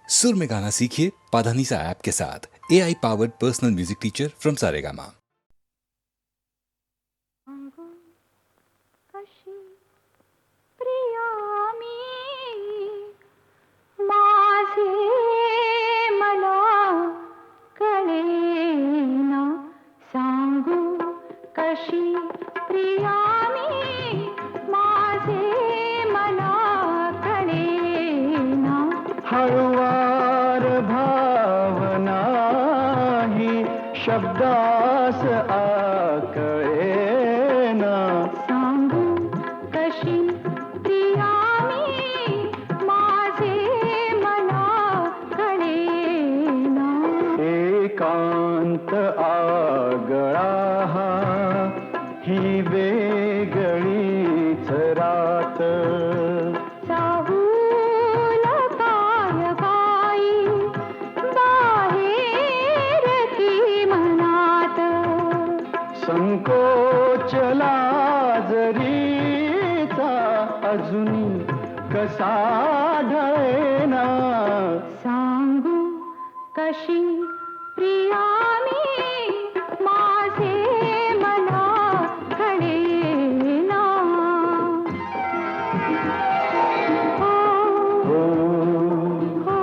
सुर में गाना सीखिए पाधानीसा ऐप के साथ। AI powered personal music teacher from Saregama. हळुवार भावना ही शब्दास आकळेना, सांगू कशी प्रिया मी माझे मला कळेना. एकांत आगळा हा ही वेगळीच रात, चाहूल काय बाई बाहेर की मनात, संकोचला जरीचा अजून कसा ढळेना. सांगू कशी प्रिया मी माझे मला कळेना. हो, हो, हो,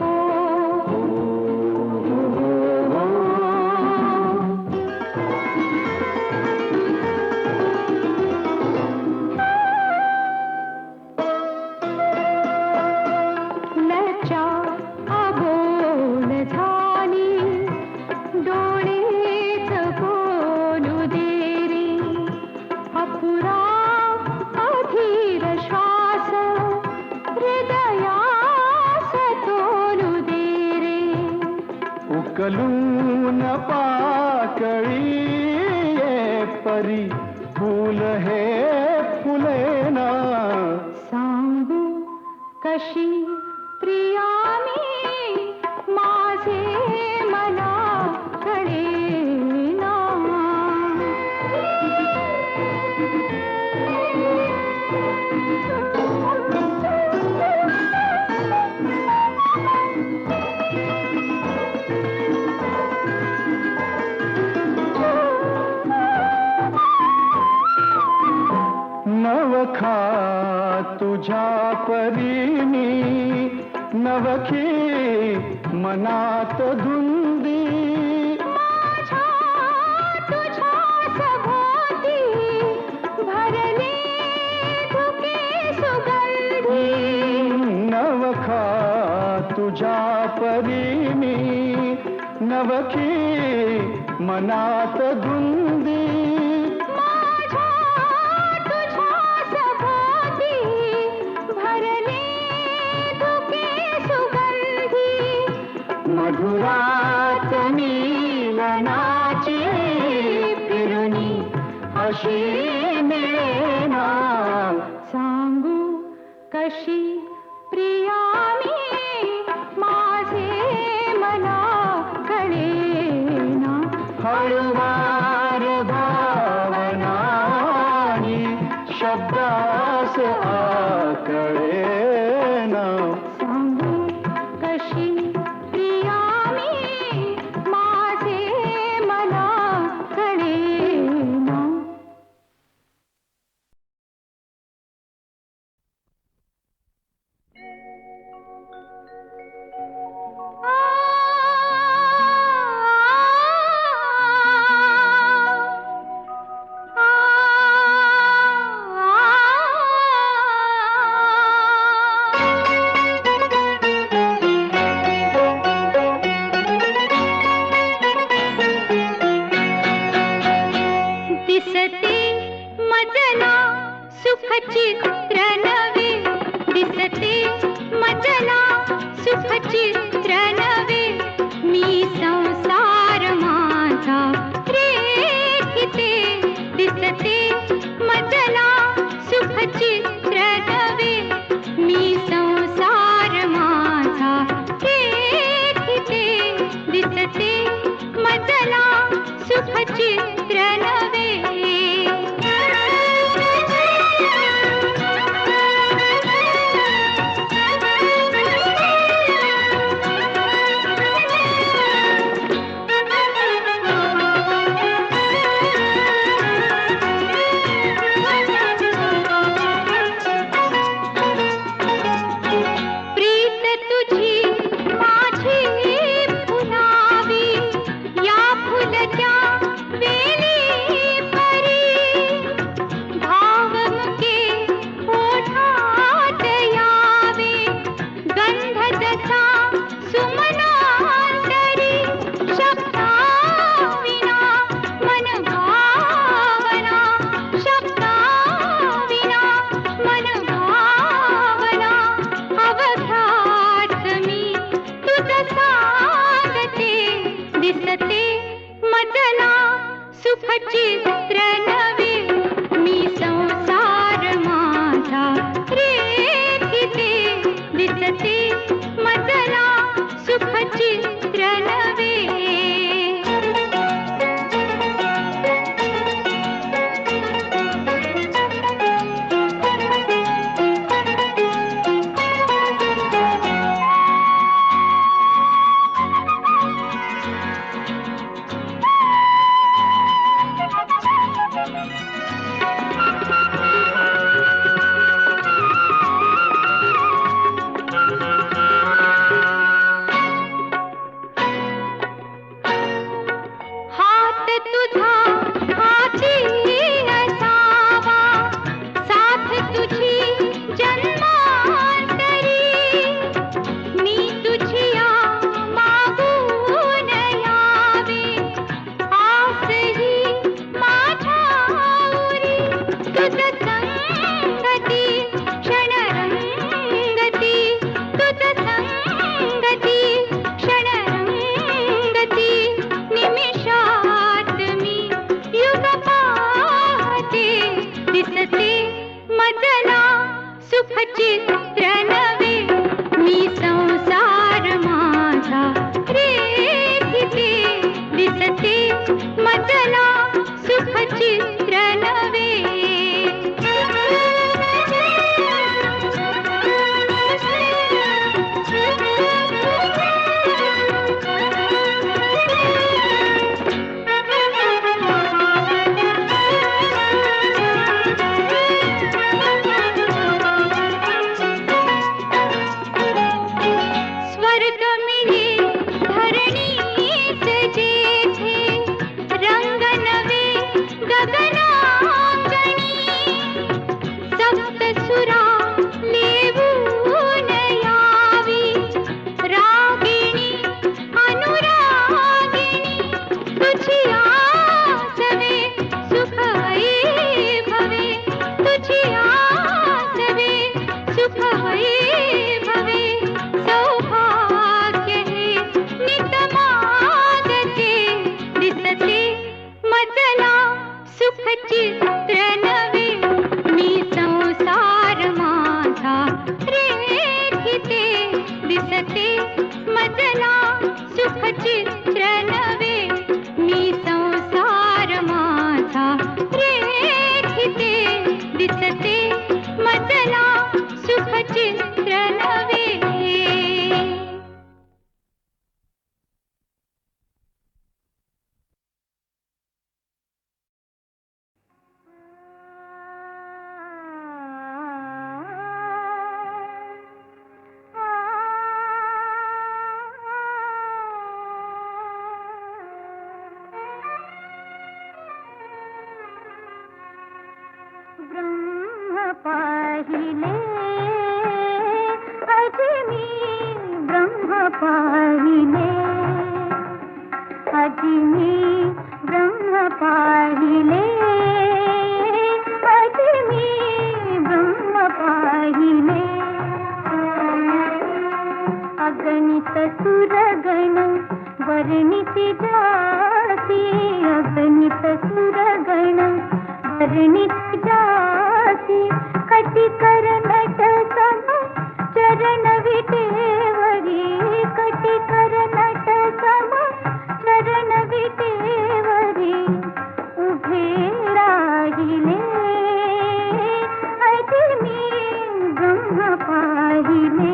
हो, हो. लज्जा आबोल झाली, डोळेच बोलू दे रे. अपुरा अधीर श्वास हृदयास तोलू दे रे. उकलून पाकळी ये परी फूल हे फुलेना. सांगू कशी प्रिया मी माझे मला कळेना. नवखा तुझ्या परीनी नवखी मनात धुंदी, माझ्या तुझ्या सभोवती भरले धुके सुगंधी. नवखा तुझ्या परीनी नवखी मनात धुंदी, माझ्या तुझ्या सभोवती भरले धुके सुगंधी. मधुरात मिलनाची फिरुनी अशी मिळेना. सांगू कशी प्रिया मी माझे मला कळेना. हळुवार भावनानी शब्दास आकळेना. सांगू कशी प्रिया मी माझे मला कळेना. दिसते मजला सुखचित्र नवे, दिसते मजला सुखचित्र नवे. मी संसार माझा रेखिते, दिसते मजला सुखचित्र नवे. मी संसार माझा रेखिते, दिसते मजला सुखचित्र नवे. सुख चित्र नवे मी संसार माझा रेखिते दिसते मजला सुख चित्र नवे हात तुझा हाती असावा साथ तुझी जन्मांतरी मी तुझिया मागून यावे आसही माझ्या उरी तुझ संगती क्षणरंगती तुझ संगती क्षणरंगती निमिषात मी युग पाहते दिसते मजला सुख चित्र नवे मी संसार माझा रेखिते दिसते मजला सुख चित्र नवे स्वर्ग मिळे धरणीस जेथे रंग नवे गगनांगणी सप्तसुरा लेवून यावी रागिणी अनुरागिणी तुझी आसवे सुख वैभवे तुझी आसवे सुख वैभवे सौभाग्य हे नित मागते दिसते मजला सुख चित्र नवे मी संसार माझा रेखिते दिसते मजला सुख चित्र नवे मी संसार माझा रेखिते दिसते मजला सुख चित्र नवे ब्रह्म पाहिले अजमी ब्रह्म पाहिले अजमी ब्रह्म पाहिले अजमी ब्रह्म पाहिले अगणित सुरगण वर्णित जाती अगणित सुरगण वर्णित जाती कटी कर नट सम चरण विटेवरी कटी कर नट सम चरण विटेवरी उभे राहिले अजमी ब्रह्म पाहिले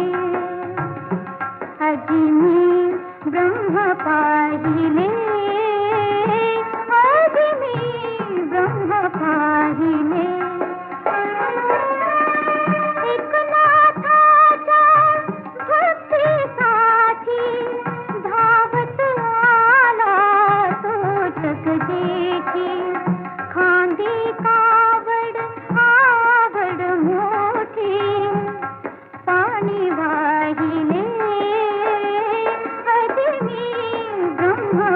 अजमी ब्रह्म पाहिले अजमी ब्रह्म पाहिले एकनाथाच्या भक्तीसाठी धावत आला तो जगदेठी खांदी कावड आवड मोठी पाणी वाहिले अजमी ब्रह्म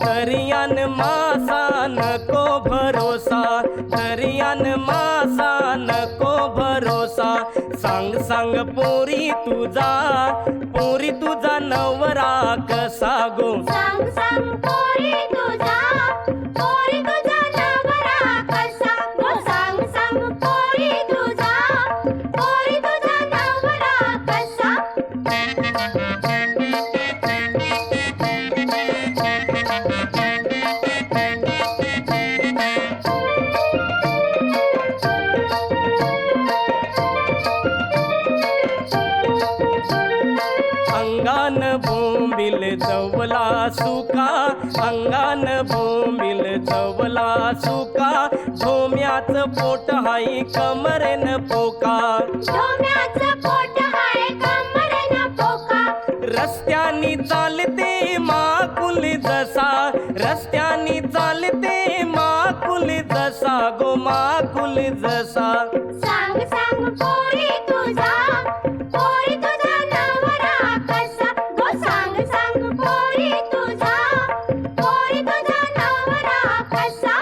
दरियान मासा नको भरोसा, दरियान मासा नको भरोसा. सांग सांग पोरी तुझा नवरा कसा गो. सांग सांग पोरी तुझा नवरा कसा गो. सांग सांग पोरी तुझा नवरा कसा. अंगान बोंबिल जवला सुका, अंगान बोंबिल जवला सुका. धोम्याचं पोट हाय कमरेन पोका, डोम्याचं पोट हाय कमरेनं पोका. रस्त्यानी चालते माकुल जसा, रस्त्यानी चालते माकुल जसा गो, माकुल जसा. सांग सांग पोरी तुझा नवरा कसा गो. सांग सांग पोरी तुझा नवरा कसा.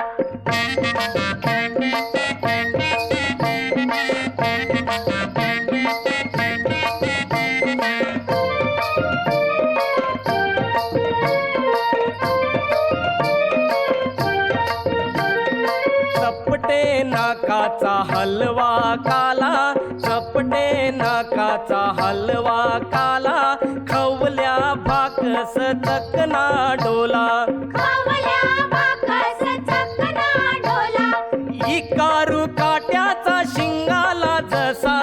चपटे नाकाचा हलवा काला, चपटे नाकाचा हलवा काला. खवल्या भाकस चकना डोला, खावल्या बाकस चकना डोला. इकारू काट्याचा शिंगाला जसा,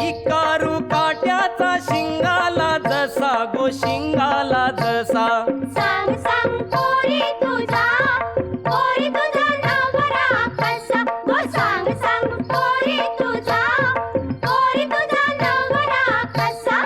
इकारू काट्याचा शिंगाला जसा गो, शिंगाला जसा. सांग सांग पोरी तुझा नवरा कसा गो. सांग सांग पोरी तुझा नवरा कसा.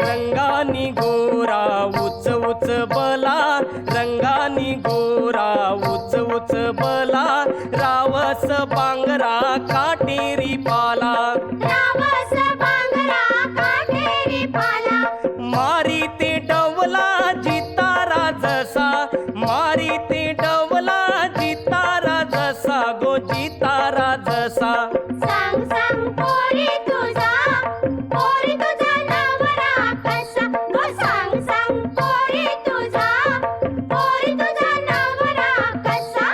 रंगानी गोरा उच उच बला, रंगानी गोरा उच उच बला. रावस बांगरा काटेरी पाला, रावस बांगरा काटेरी पाला. मारी ते डवला जितारा जसा, मारी ते डवला जितारा जसा गो, जितारा जसा. सांग सांग पोरी तुझा नवरा कसा गो. सांग सांग पोरी तुझा नवरा कसा.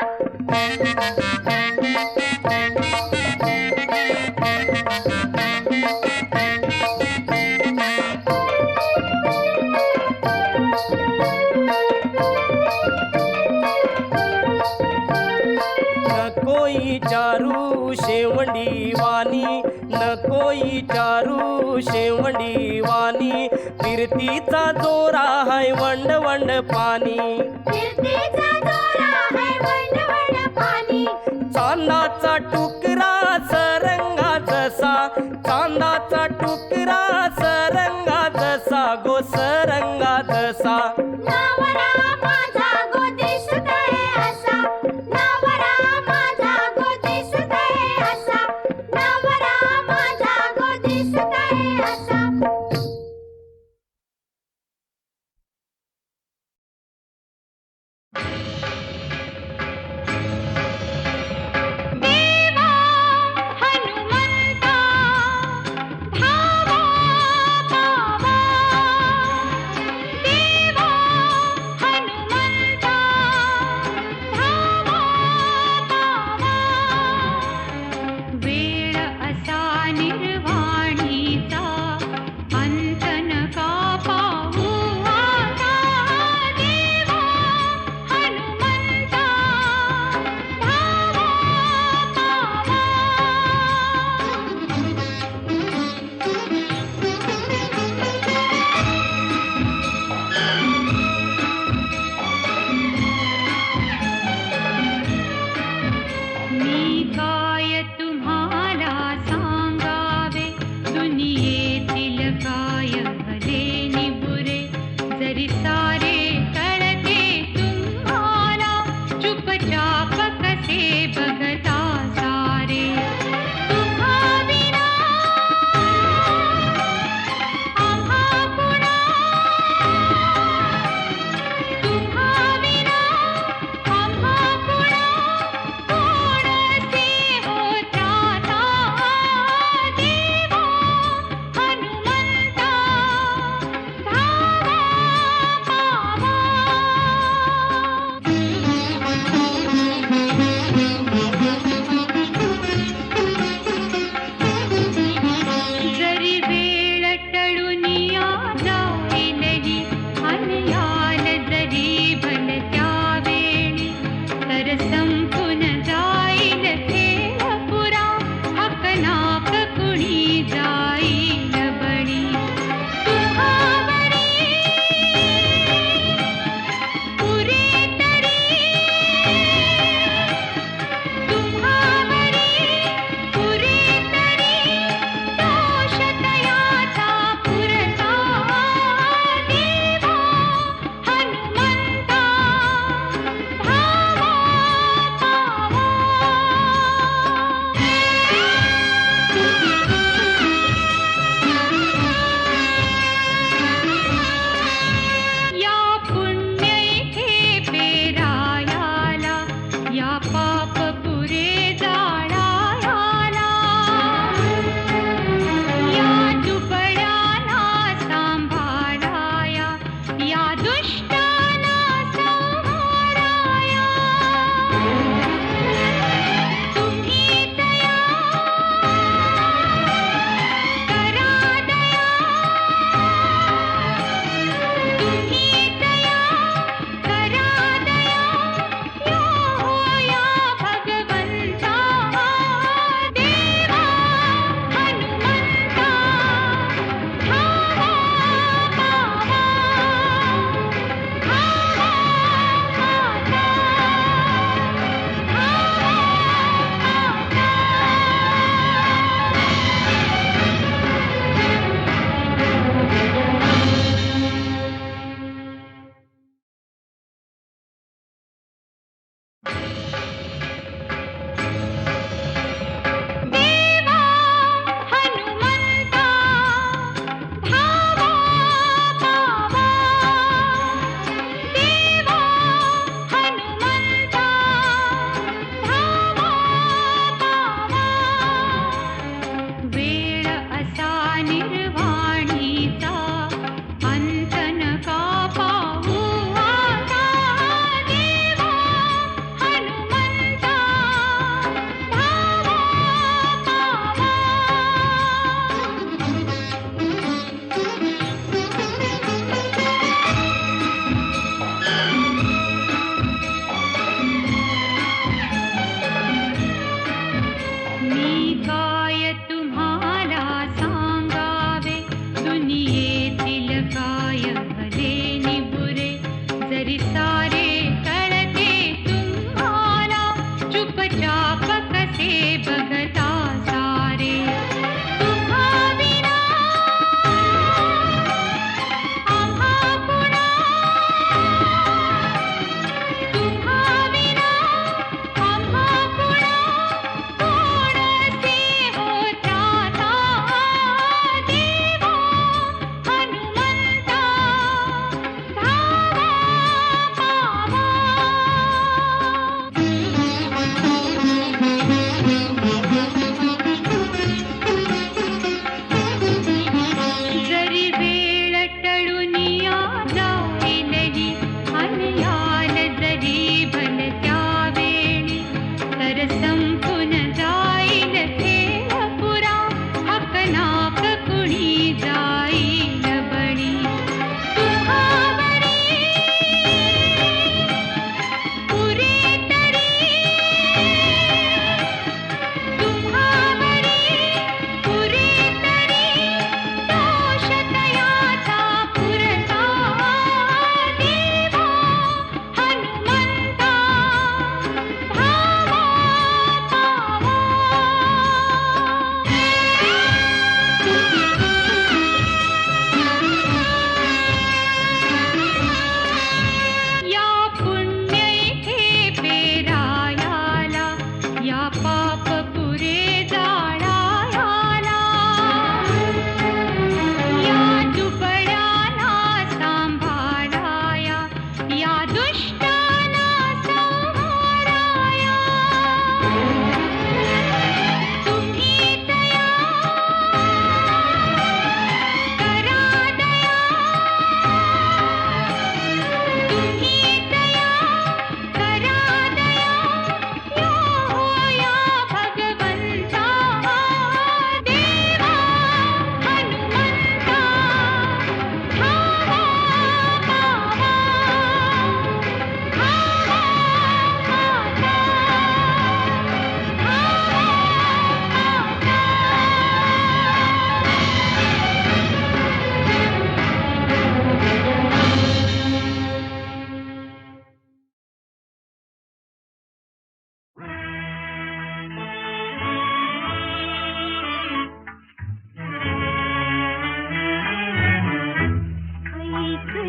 नकोई चारू शेवंडी वाणी, नकोई चारू शेवंडी वाणी. फिरतीचा दोरा हाय वंड वंड पाणी, फिरतीचा दोरा हाय वंड वंड पाणी. चांदाचा टुकरा सरंगा जसा, चांदाचा टुकरा सरंगा जसा गो, सरंगा जसा. नवरा माझा गो दिसतोय असा, नवरा माझा गो दिसतोय असा, नवरा माझा गो दिसतोय असा. देवा हनुमंता धावा दिसून येतील काय भले निबुरे जरी सारे कळते तुम्हाला चुपचाप कसे बघता सारे तुम्हा विना आम्हा पुन्हा तुम्हा विना आम्हा पुन्हा कोणसे होता देवा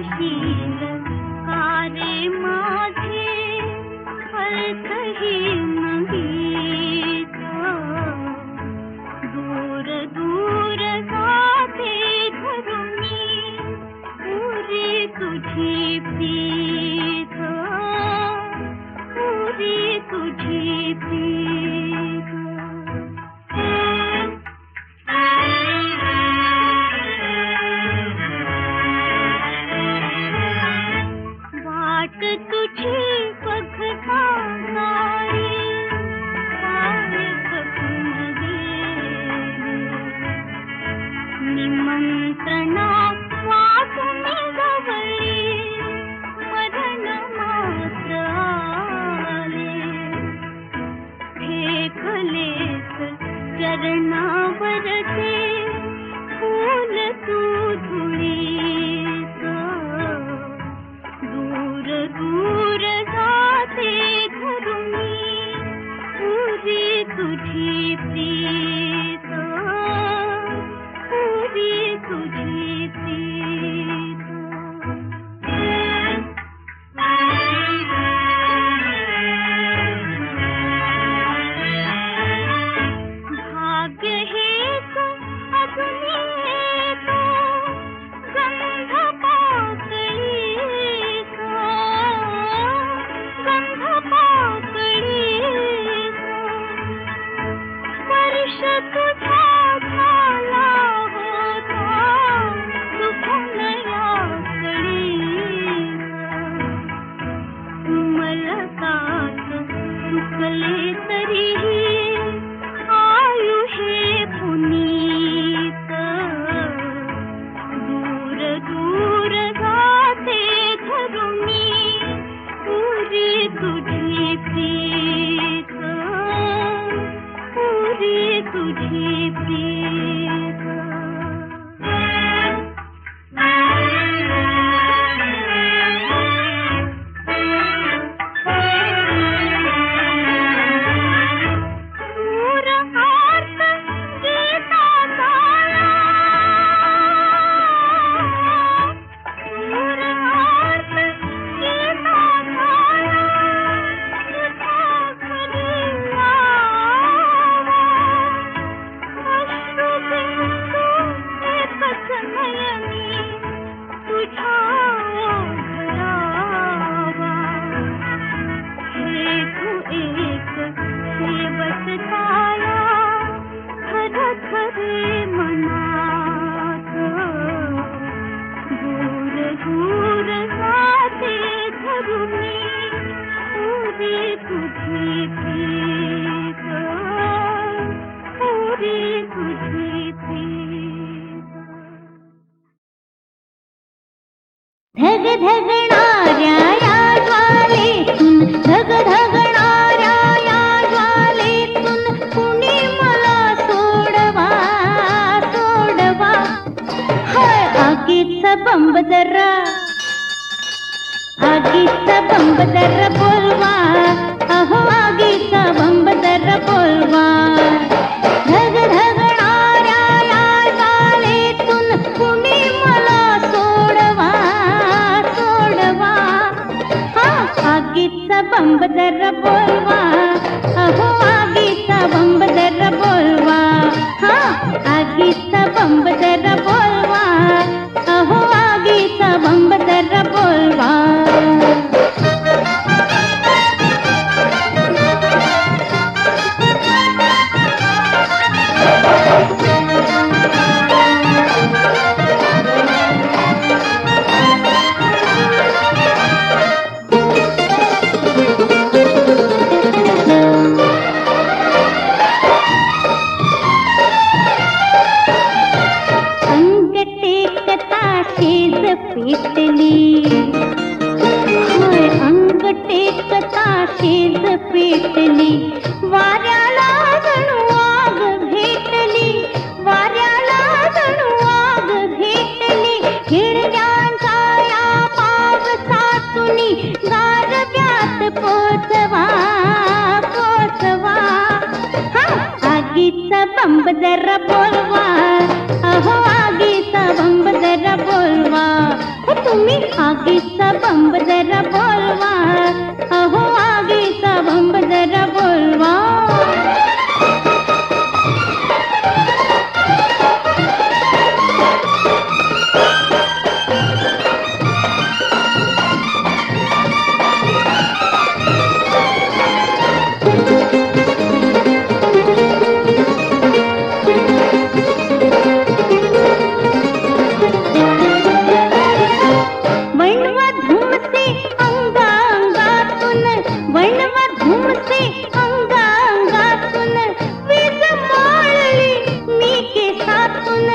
करशील कारे माझे अर्थहीन गीत दूर दूर जाते धरुणी पुरी तुझी प्रीत पुरी तुझी प्रीत वाट तुझी बघता नाही काय सपन गेले निमंत्रणा वाटून गवळी मरण मात्र आले फेकलेस चरणावरचे फूल तू धुळीत दूर दूर जाते धरुणी पुरी तुझी प्रीत पुरी तुझी प्रीत भाग्य हेच अजून येतो गंध पाकळीचा गंध पाकळीचा स्पर्श तुझा झाला होता दुखून या कळीचा उमलतात चुकले तरीही आयुष्य पुनीत दूर दूर जाते धरुणी पुरी तुझी प्रीत पुरी तुझी प्रीत सूर आर्त गीता गाया सूर आर्त गीता गाया तुझा घरी यावा अश्रुबिंदू एकच नयनी तुझ्या ओघळावा हे तू एक शेवट छाया खरे मनात दूर दूर जाते धरुणी पुरी तुझी प्रीत पुरी तुझी प्रीत धग धगणाऱ्या या ज्वालेतून धग धगणाऱ्या या ज्वालेतून कुणी मला सोडवा सोडवा हाय आगीचा बंब जरा बोलवा अहो आगीचा बंब जरा बोलवा धग धगणाऱ्या या ज्वालेतून कुणी मला सोडवा सोडवा हा आगीचा बंब जरा बोलवा अहो आगीचा बंब जरा बोलवा हा आगीचा बंब जरा बोलवा अहो आगीचा बंब जरा बोलवा तुम्ही आगीचा बंब जरा बोलवा, अहो आगीचा बंब जरा बोलवा. वणवा धुमते अंगा अंगातून, वणवा धुमते अंगा अंगातून, वीज माळली मी केसातून,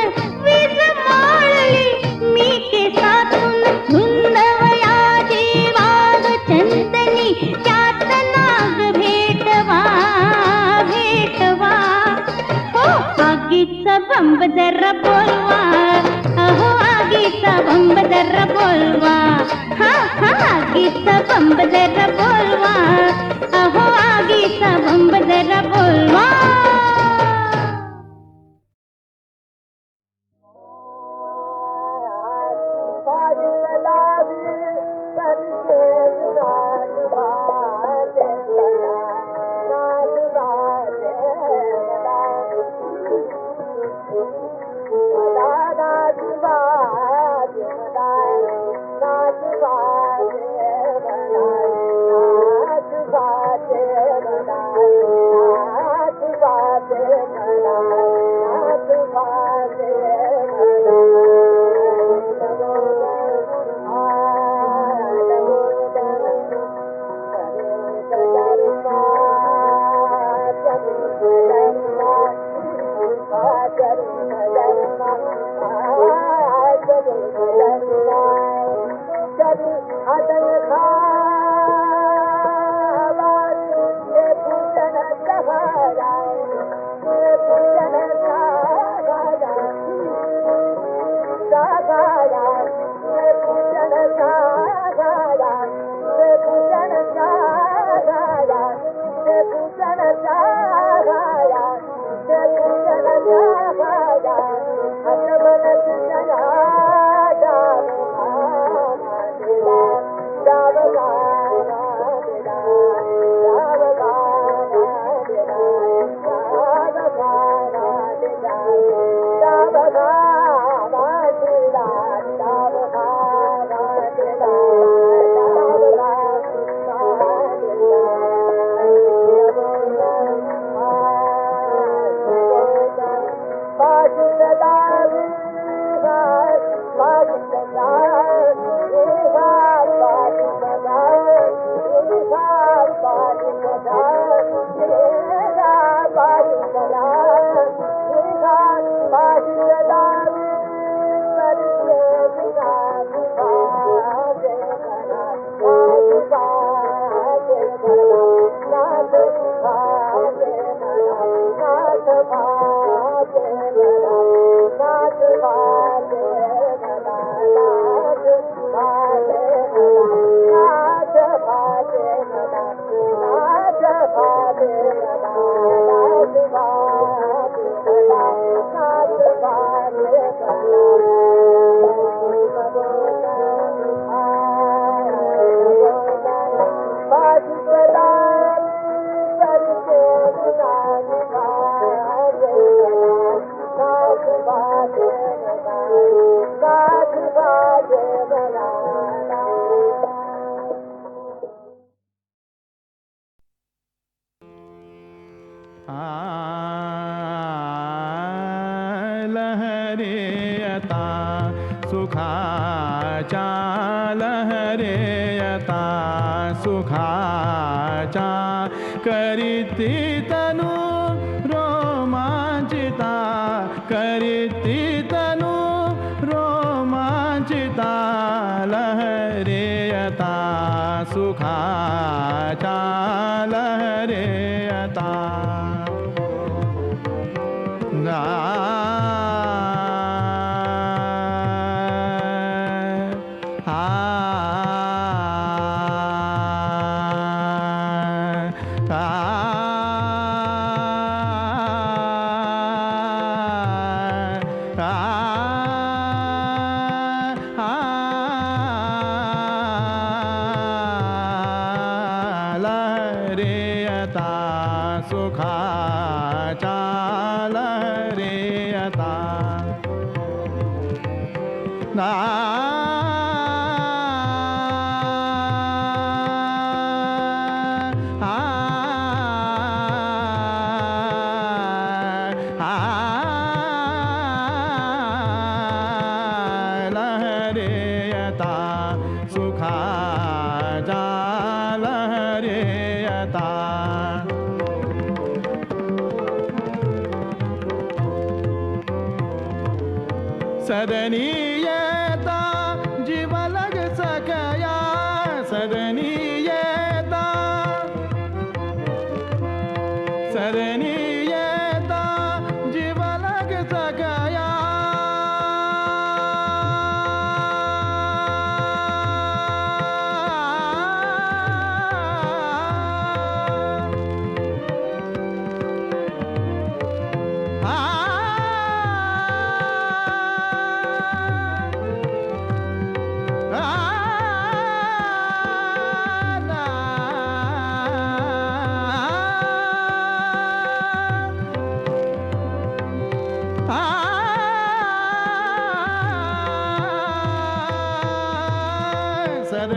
वीज माळली मी केसातून. धुंदवयाची वाघ चंदनी त्यात नाग भेटवा भेटवा. हो आगीचा बंब जरा बोलवा, अहो आगीचा बंब जरा बोलवा. हा हा आगीचा बंब जरा बोलवा, अहो आगीचा बंब जरा बोलवा. लहरेयता सुखाच्या लहरेयता सुखाच्या करीती तनु रोमांचिता करीती तनु रोमांचिता लहरेयता सुखाच्या लहरेयता ना लहरेयता सुखाचा लहरेयता सदनीयता जीवलग सकया सदनीयता सदनीयता जीवलग सकया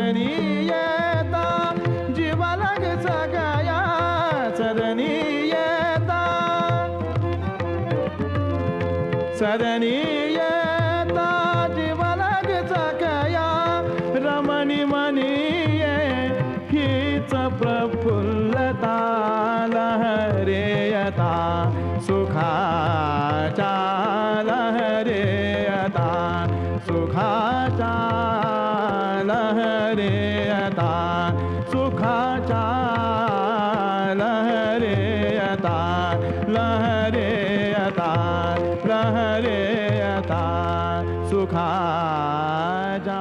सदनीयता जीवलग सकया सदनीयता सदनीयता जीवलग सकया रमणी मनीये हीच प्रफुल्लता लहरेयता सुखाचा लहरेयता सुखाचा लहरेयता सुखाचा लहरेयता लहरेयता लहरेयता सुखाचा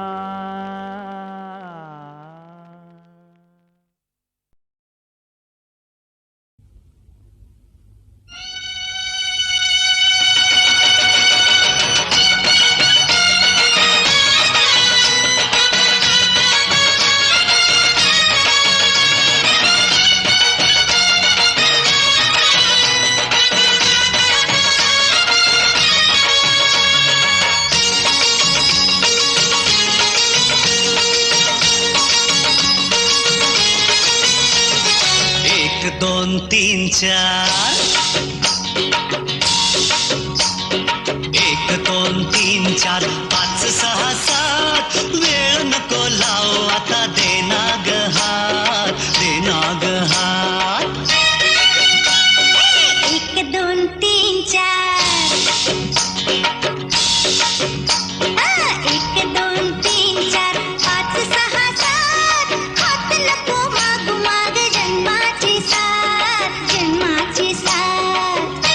दोन तीन चार एक दोन तीन चार पाच सहा सात वेळ नको लाव आता देना ग हात देना ग हात एक दोन तीन चार एक दोन तीन चार पाच सहा सात हात नको मागू माग जन्माची साथ जन्माची साथ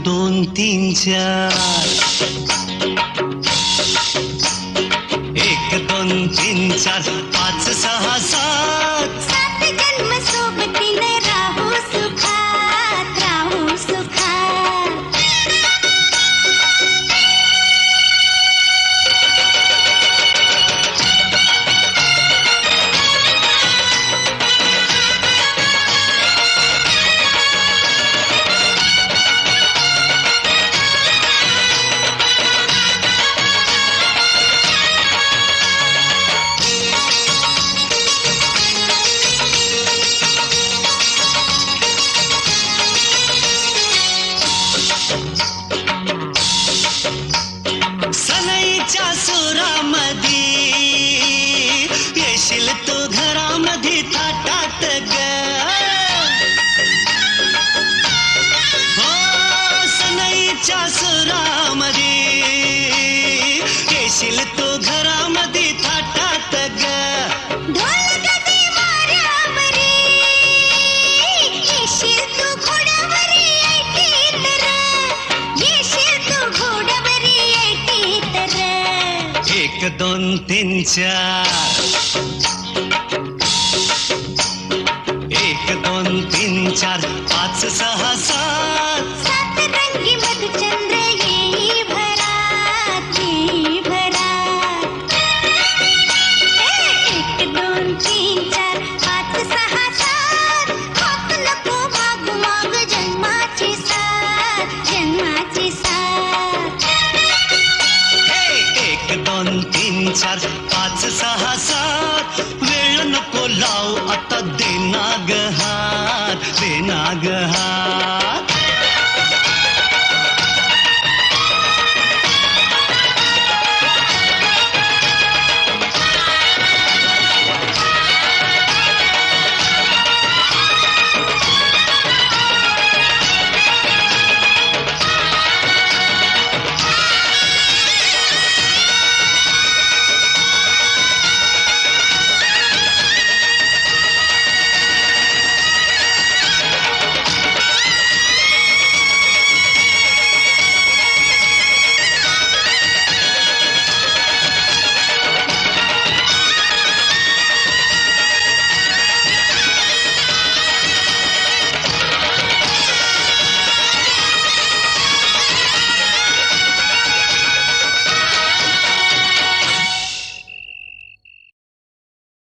दोन तीन चार एक दोन तीन चार पाच सहा सात सात जन्म सोबतीने राहू सुखात राहू सुखात एक दोन तीन चार, एक दोन तीन चार पाच सहा सात, सात रंगी मधुचंद्र येई भरात, येई भरात. एक दोन तीन चार पाच सहा सात, हाक नको मागू माग जन्माची साथ, जन्माची साथ. हे एक दोन तीन चार पाच सहा सात, वेळ नको लाव आता देना ग हात, देना ग हात.